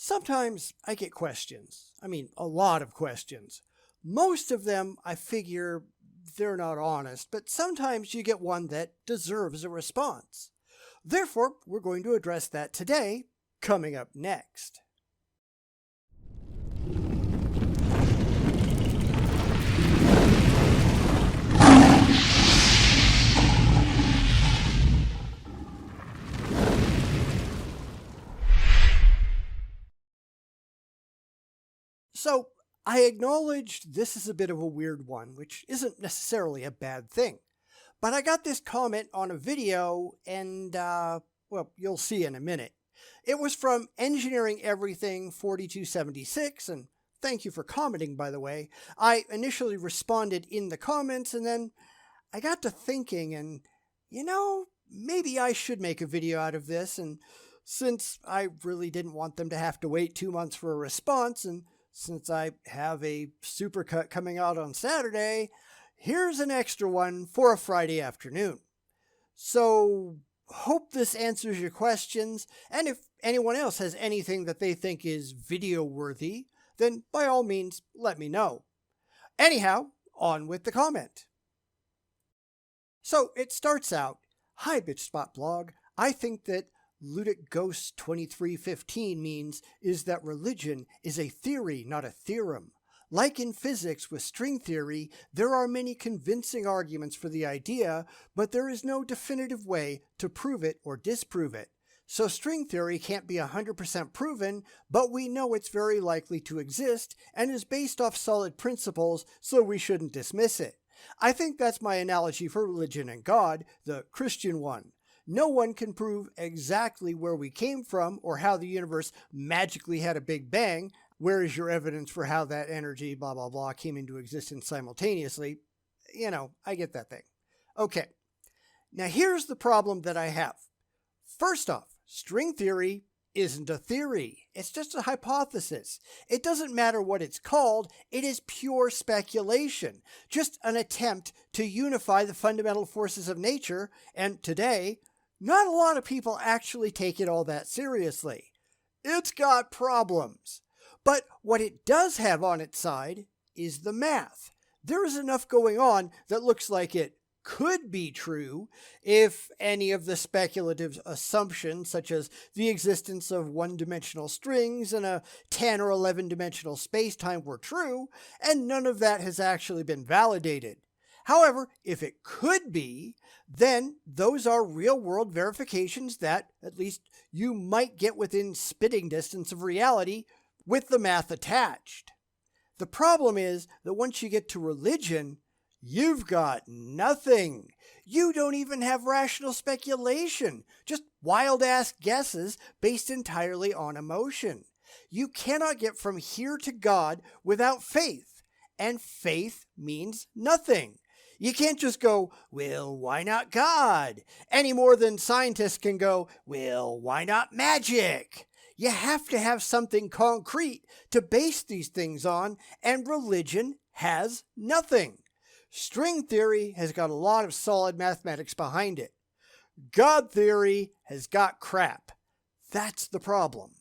Sometimes I get questions. I mean, a lot of questions. Most of them, I figure they're not honest, but sometimes you get one that deserves a response. Therefore, we're going to address that today, coming up next. So, I acknowledged this is a bit of a weird one, which isn't necessarily a bad thing. But I got this comment on a video and, well, you'll see in a minute. It was from EngineeringEverything4276, and thank you for commenting, by the way. I initially responded in the comments, and then I got to thinking, and, maybe I should make a video out of this, and since I really didn't want them to have to wait 2 months for a response, and since I have a supercut coming out on Saturday, here's an extra one for a Friday afternoon. So, hope this answers your questions, and if anyone else has anything that they think is video worthy, then by all means let me know. Anyhow, on with the comment. So it starts out, "Hi BitchSpot blog, I think that Ludic Ghost 2315 means is that religion is a theory, not a theorem. Like in physics with string theory, there are many convincing arguments for the idea, but there is no definitive way to prove it or disprove it. So string theory can't be 100% proven, but we know it's very likely to exist and is based off solid principles, so we shouldn't dismiss it. I think that's my analogy for religion and God, the Christian one. No one can prove exactly where we came from or how the universe magically had a big bang. Where is your evidence for how that energy, blah, blah, blah, came into existence simultaneously? I get that thing. Okay, now here's the problem that I have. First off, string theory isn't a theory. It's just a hypothesis. It doesn't matter what it's called. It is pure speculation. Just an attempt to unify the fundamental forces of nature, and today, not a lot of people actually take it all that seriously. It's got problems. But what it does have on its side is the math. There is enough going on that looks like it could be true if any of the speculative assumptions, such as the existence of one-dimensional strings and a 10 or 11-dimensional space-time, were true, and none of that has actually been validated. However, if it could be, then those are real-world verifications that at least you might get within spitting distance of reality with the math attached. The problem is that once you get to religion, you've got nothing. You don't even have rational speculation, just wild-ass guesses based entirely on emotion. You cannot get from here to God without faith, and faith means nothing. You can't just go, well, why not God? Any more than scientists can go, well, why not magic? You have to have something concrete to base these things on, and religion has nothing. String theory has got a lot of solid mathematics behind it. God theory has got crap. That's the problem.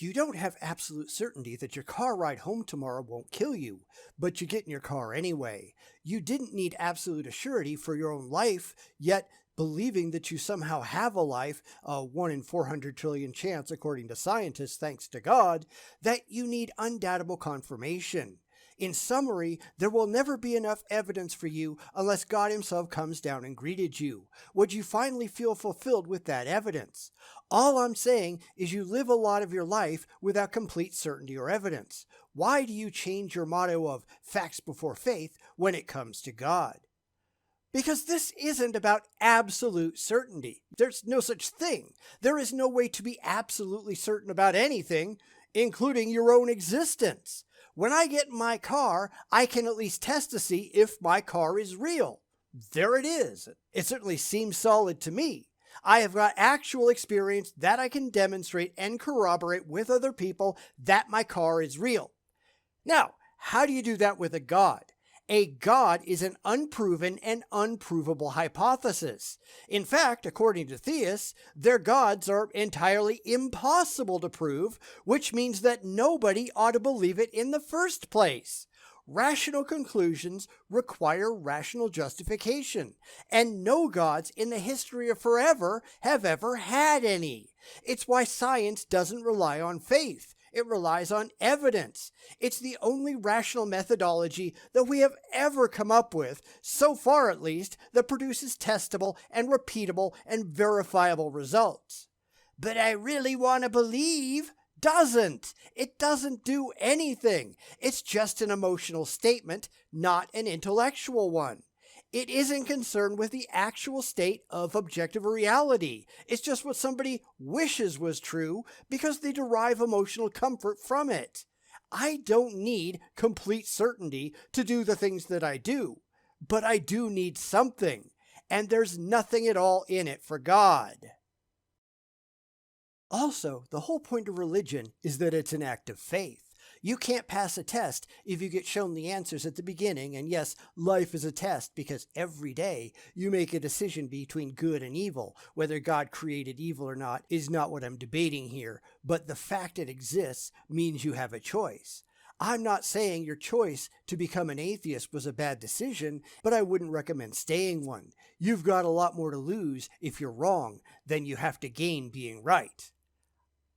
You don't have absolute certainty that your car ride home tomorrow won't kill you, but you get in your car anyway. You didn't need absolute assurity for your own life, yet believing that you somehow have a life, a 1 in 400 trillion chance according to scientists thanks to God, that you need undoubtable confirmation. In summary, there will never be enough evidence for you unless God himself comes down and greeted you. Would you finally feel fulfilled with that evidence? All I'm saying is you live a lot of your life without complete certainty or evidence. Why do you change your motto of facts before faith when it comes to God? Because this isn't about absolute certainty. There's no such thing. There is no way to be absolutely certain about anything, including your own existence. When I get in my car, I can at least test to see if my car is real. There it is. It certainly seems solid to me. I have got actual experience that I can demonstrate and corroborate with other people that my car is real. Now, how do you do that with a God? A God is an unproven and unprovable hypothesis. In fact, according to theists, their gods are entirely impossible to prove, which means that nobody ought to believe it in the first place. Rational conclusions require rational justification, and no gods in the history of forever have ever had any. It's why science doesn't rely on faith. It relies on evidence. It's the only rational methodology that we have ever come up with, so far at least, that produces testable and repeatable and verifiable results. But I really want to believe doesn't. It doesn't do anything. It's just an emotional statement, not an intellectual one. It isn't concerned with the actual state of objective reality. It's just what somebody wishes was true because they derive emotional comfort from it. I don't need complete certainty to do the things that I do, but I do need something, and there's nothing at all in it for God. Also, the whole point of religion is that it's an act of faith. You can't pass a test if you get shown the answers at the beginning, and yes, life is a test because every day you make a decision between good and evil. Whether God created evil or not is not what I'm debating here, but the fact it exists means you have a choice. I'm not saying your choice to become an atheist was a bad decision, but I wouldn't recommend staying one. You've got a lot more to lose if you're wrong than you have to gain being right.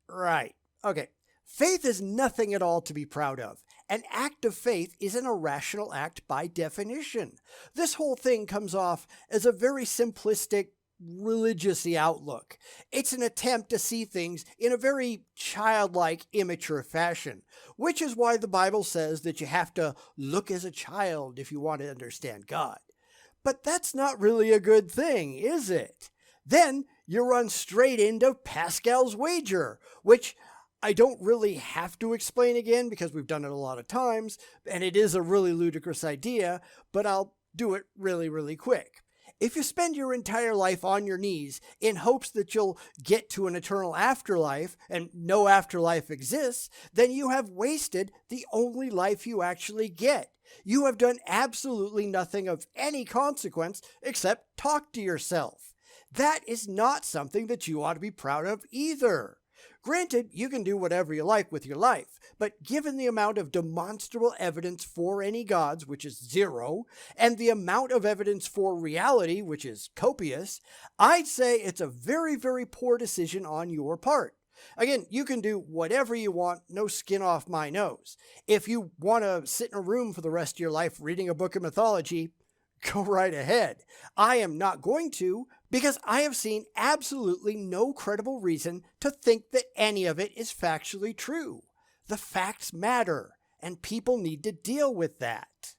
Right. Okay. Faith is nothing at all to be proud of. An act of faith is an irrational act by definition. This whole thing comes off as a very simplistic, religious-y outlook. It's an attempt to see things in a very childlike, immature fashion, which is why the Bible says that you have to look as a child if you want to understand God. But that's not really a good thing, is it? Then you run straight into Pascal's wager, which I don't really have to explain again because we've done it a lot of times, and it is a really ludicrous idea, but I'll do it really, really quick. If you spend your entire life on your knees in hopes that you'll get to an eternal afterlife and no afterlife exists, then you have wasted the only life you actually get. You have done absolutely nothing of any consequence except talk to yourself. That is not something that you ought to be proud of either. Granted, you can do whatever you like with your life, but given the amount of demonstrable evidence for any gods, which is zero, and the amount of evidence for reality, which is copious, I'd say it's a very, very poor decision on your part. Again, you can do whatever you want, no skin off my nose. If you want to sit in a room for the rest of your life reading a book of mythology, go right ahead. I am not going to, because I have seen absolutely no credible reason to think that any of it is factually true. The facts matter, and people need to deal with that.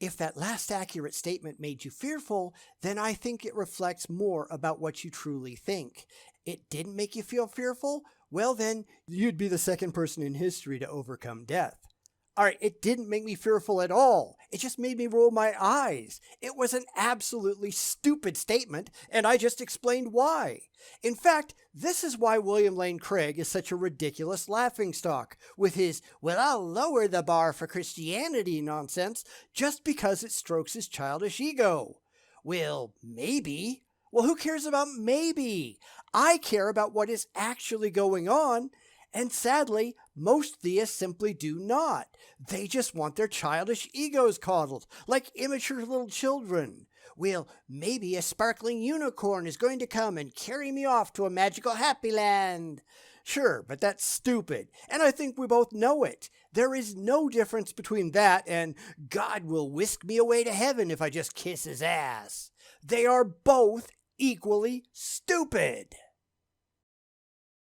If that last accurate statement made you fearful, then I think it reflects more about what you truly think. It didn't make you feel fearful? Well then, you'd be the second person in history to overcome death. Alright, it didn't make me fearful at all. It just made me roll my eyes. It was an absolutely stupid statement, and I just explained why. In fact, this is why William Lane Craig is such a ridiculous laughingstock, with his, well, I'll lower the bar for Christianity nonsense, just because it strokes his childish ego. Well, maybe. Well, who cares about maybe? I care about what is actually going on. And sadly, most theists simply do not. They just want their childish egos coddled, like immature little children. Well, maybe a sparkling unicorn is going to come and carry me off to a magical happy land. Sure, but that's stupid, and I think we both know it. There is no difference between that and God will whisk me away to heaven if I just kiss his ass. They are both equally stupid.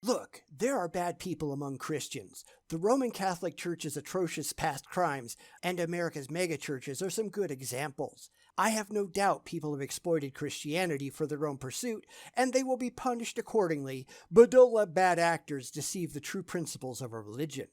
Look, there are bad people among Christians. The Roman Catholic Church's atrocious past crimes and America's megachurches are some good examples. I have no doubt people have exploited Christianity for their own pursuit, and they will be punished accordingly, but don't let bad actors deceive the true principles of a religion.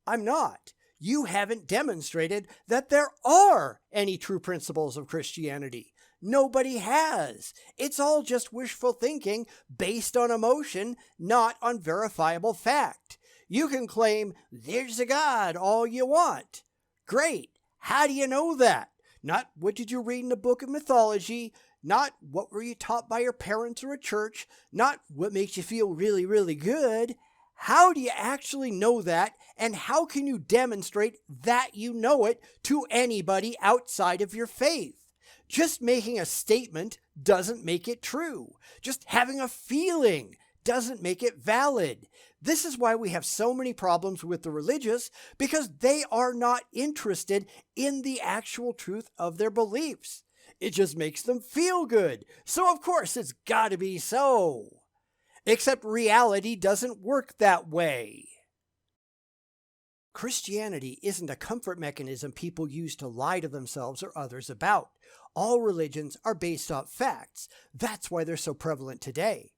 I'm not. You haven't demonstrated that there are any true principles of Christianity. Nobody has. It's all just wishful thinking based on emotion, not on verifiable fact. You can claim, there's a God all you want. Great. How do you know that? Not what did you read in a book of mythology, not what were you taught by your parents or a church, not what makes you feel really, really good. How do you actually know that, and how can you demonstrate that you know it to anybody outside of your faith? Just making a statement doesn't make it true. Just having a feeling doesn't make it valid. This is why we have so many problems with the religious, because they are not interested in the actual truth of their beliefs. It just makes them feel good. So of course it's got to be so. Except reality doesn't work that way. Christianity isn't a comfort mechanism people use to lie to themselves or others about. All religions are based off facts. That's why they're so prevalent today.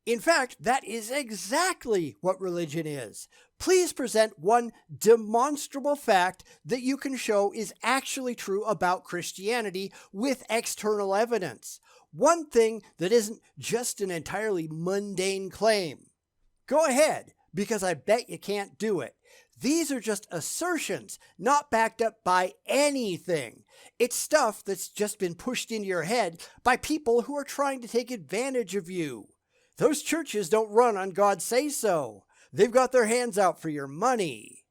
In fact, that is exactly what religion is. Please present one demonstrable fact that you can show is actually true about Christianity with external evidence. One thing that isn't just an entirely mundane claim. Go ahead, because I bet you can't do it. These are just assertions, not backed up by anything. It's stuff that's just been pushed into your head by people who are trying to take advantage of you. Those churches don't run on God's say-so. They've got their hands out for your money.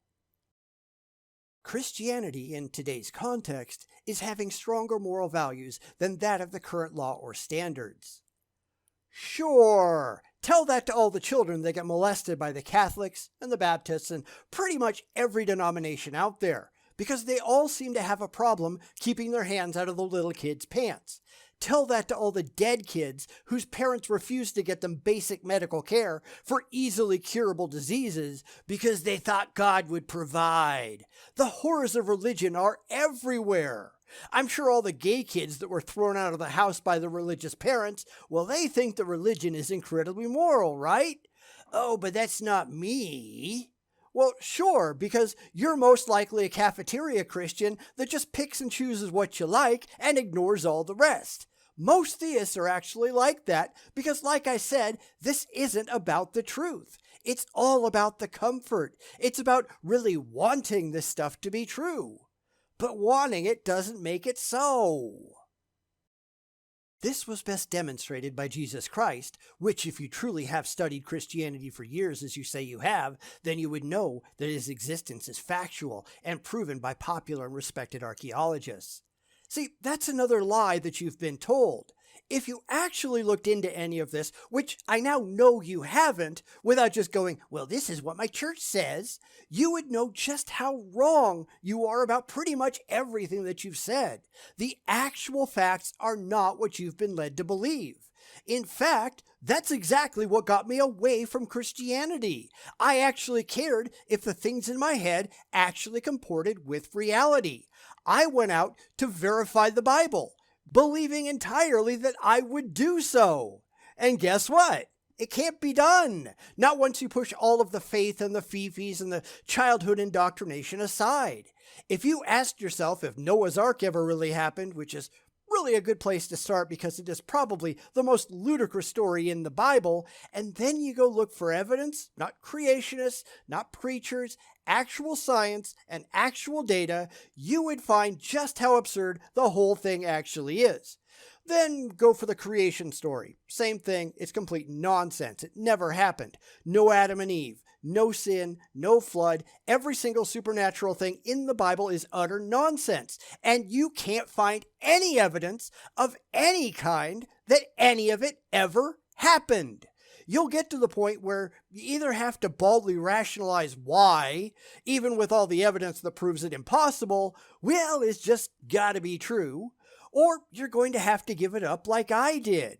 Christianity, in today's context, is having stronger moral values than that of the current law or standards. Sure, tell that to all the children that get molested by the Catholics and the Baptists and pretty much every denomination out there, because they all seem to have a problem keeping their hands out of the little kids' pants. Tell that to all the dead kids whose parents refused to get them basic medical care for easily curable diseases because they thought God would provide. The horrors of religion are everywhere. I'm sure all the gay kids that were thrown out of the house by the religious parents, well, they think that religion is incredibly moral, right? Oh, but that's not me. Well, sure, because you're most likely a cafeteria Christian that just picks and chooses what you like and ignores all the rest. Most theists are actually like that because, like I said, this isn't about the truth. It's all about the comfort. It's about really wanting this stuff to be true. But wanting it doesn't make it so. This was best demonstrated by Jesus Christ, which if you truly have studied Christianity for years as you say you have, then you would know that his existence is factual and proven by popular and respected archaeologists. See, that's another lie that you've been told. If you actually looked into any of this, which I now know you haven't, without just going, well, this is what my church says, you would know just how wrong you are about pretty much everything that you've said. The actual facts are not what you've been led to believe. In fact, that's exactly what got me away from Christianity. I actually cared if the things in my head actually comported with reality. I went out to verify the Bible, believing entirely that I would do so. And guess what? It can't be done. Not once you push all of the faith and the fifis and the childhood indoctrination aside. If you asked yourself if Noah's Ark ever really happened, which is really a good place to start because it is probably the most ludicrous story in the Bible, and then you go look for evidence, not creationists, not preachers, actual science and actual data, you would find just how absurd the whole thing actually is. Then go for the creation story. Same thing, it's complete nonsense. It never happened. No Adam and Eve, no sin, no flood. Every single supernatural thing in the Bible is utter nonsense. And you can't find any evidence of any kind that any of it ever happened. You'll get to the point where you either have to baldly rationalize why, even with all the evidence that proves it impossible, well, it's just gotta be true, or you're going to have to give it up like I did.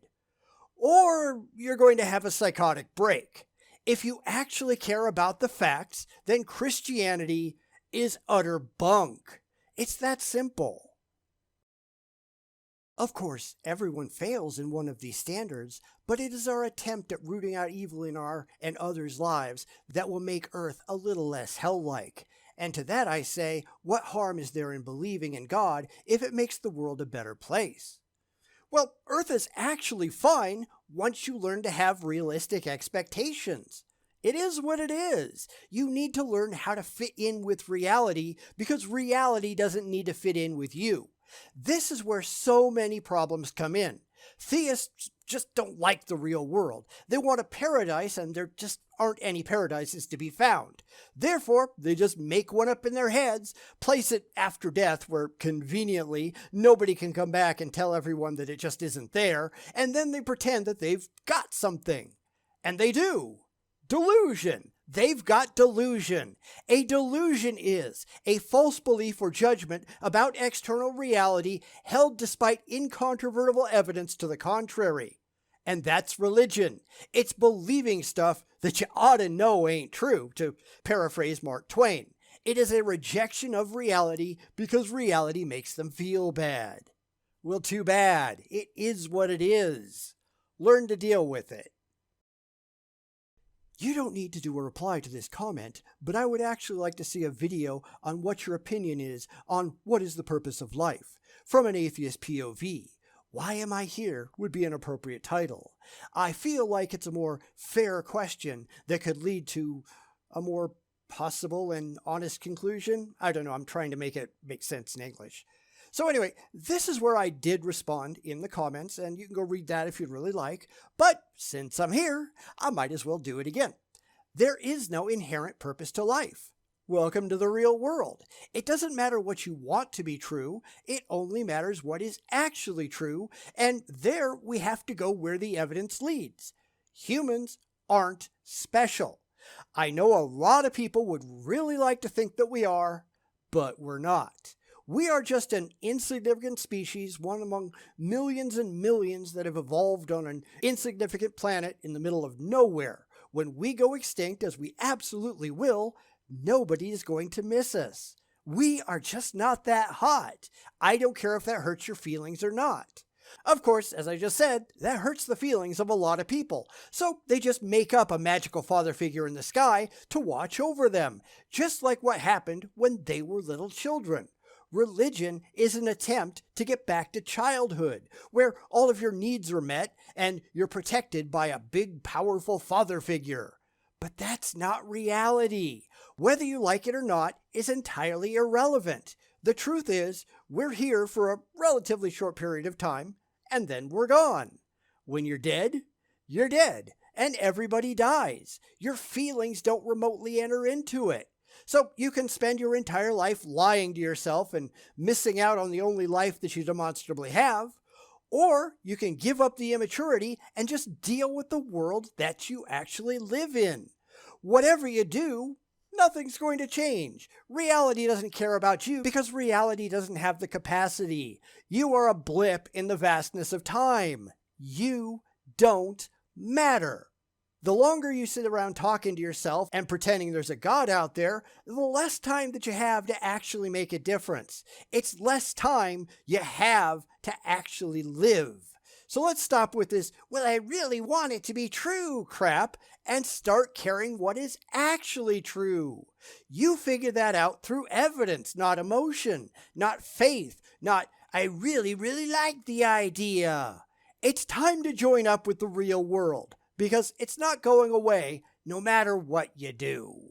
Or you're going to have a psychotic break. If you actually care about the facts, then Christianity is utter bunk. It's that simple. Of course, everyone fails in one of these standards, but it is our attempt at rooting out evil in our and others' lives that will make Earth a little less hell-like. And to that I say, what harm is there in believing in God if it makes the world a better place? Well, Earth is actually fine once you learn to have realistic expectations. It is what it is. You need to learn how to fit in with reality because reality doesn't need to fit in with you. This is where so many problems come in. Theists just don't like the real world. They want a paradise, and there just aren't any paradises to be found. Therefore, they just make one up in their heads, place it after death where conveniently nobody can come back and tell everyone that it just isn't there, and then they pretend that they've got something. And they do. Delusion. They've got delusion. A delusion is a false belief or judgment about external reality held despite incontrovertible evidence to the contrary. And that's religion. It's believing stuff that you ought to know ain't true, to paraphrase Mark Twain. It is a rejection of reality because reality makes them feel bad. Well, too bad. It is what it is. Learn to deal with it. You don't need to do a reply to this comment, but I would actually like to see a video on what your opinion is on what is the purpose of life, from an atheist POV. Why am I here would be an appropriate title. I feel like it's a more fair question that could lead to a more possible and honest conclusion. I don't know, I'm trying to make it make sense in English. So anyway, this is where I did respond in the comments, and you can go read that if you'd really like. But since I'm here, I might as well do it again. There is no inherent purpose to life. Welcome to the real world. It doesn't matter what you want to be true. It only matters what is actually true. And there we have to go where the evidence leads. Humans aren't special. I know a lot of people would really like to think that we are, but we're not. We are just an insignificant species, one among millions and millions that have evolved on an insignificant planet in the middle of nowhere. When we go extinct, as we absolutely will, nobody is going to miss us. We are just not that hot. I don't care if that hurts your feelings or not. Of course, as I just said, that hurts the feelings of a lot of people. So they just make up a magical father figure in the sky to watch over them, just like what happened when they were little children. Religion is an attempt to get back to childhood, where all of your needs are met and you're protected by a big, powerful father figure. But that's not reality. Whether you like it or not is entirely irrelevant. The truth is, we're here for a relatively short period of time, and then we're gone. When you're dead, and everybody dies. Your feelings don't remotely enter into it. So you can spend your entire life lying to yourself and missing out on the only life that you demonstrably have, or you can give up the immaturity and just deal with the world that you actually live in. Whatever you do, nothing's going to change. Reality doesn't care about you because reality doesn't have the capacity. You are a blip in the vastness of time. You don't matter. The longer you sit around talking to yourself and pretending there's a God out there, the less time that you have to actually make a difference. It's less time you have to actually live. So let's stop with this, well, I really want it to be true crap, and start caring what is actually true. You figure that out through evidence, not emotion, not faith, not, I really, really like the idea. It's time to join up with the real world, because it's not going away no matter what you do.